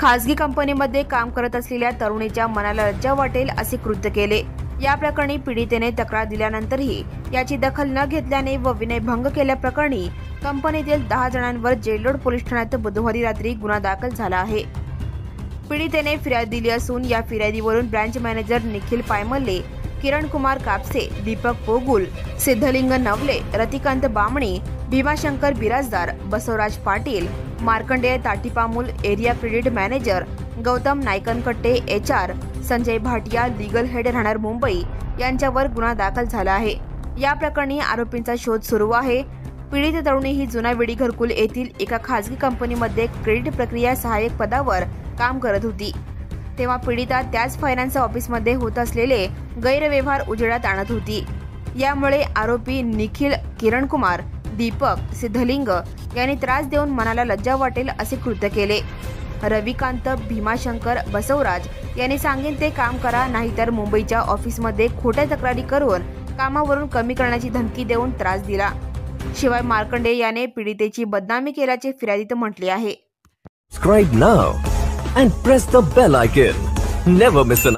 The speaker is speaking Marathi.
खासगी कंपनीमध्ये काम करत असलेल्या तरुणीच्या मनाला लज्जा वाटेल असे कृत्य केले। या प्रकरणी पीडितेने तक्रार दिल्यानंतरही याची दखल न घेतल्याने व विनयभंग केल्याप्रकरणी कंपनीतील 10 जणांवर जेलरोड पोलीस ठाण्यात बुधवारी रात्री गुन्हा दाखल झाला आहे। पीडितेने फिर्याद दिली असून या फिर्यादीवरून branch manager Nikhil Paymalle, Kiran Kumar Kapse, Deepak Pogul, Siddhling Navale, Ratikant Bamne, Bhimashankar Birajdar, Basavaraj Patil, Markandey Tatipamul, area credit manager, Gautam Nayakankatte, HR, Sanjay Bhatia, legal head राहणार मुंबई यांच्यावर गुन्हा दाखल झाला आहे। या प्रकरणी आरोपींचा शोध सुरू आहे। पीडित तरुणी ही जुनावेडी घरकुल येथील एका खासगी कंपनीमध्ये क्रेडिट प्रक्रिया सहाय्यक पदावर काम करत होती। तेव्हा पीडिता त्याच फायनान्स ऑफिसमध्ये होत असलेले गैरव्यवहार उजेडात आणत होती। यामुळे आरोपी निखिल, किरण कुमार, दीपक, सिद्धलिंग यांनी त्रास देऊन मनाला लज्जा वाटेल असे कृत्य केले। रविकांत, भीमाशंकर, बसवराज यांनी सांगेन ते काम करा, नाहीतर मुंबईच्या ऑफिसमध्ये खोट्या तक्रारी करून कामावरून कमी करण्याची धमकी देऊन त्रास दिला। शिवाय मार्कंडे याने पीडितेची बदनामी केल्याचे फिर्यादीत म्हटले आहे। Subscribe now and press the bell icon. Never miss an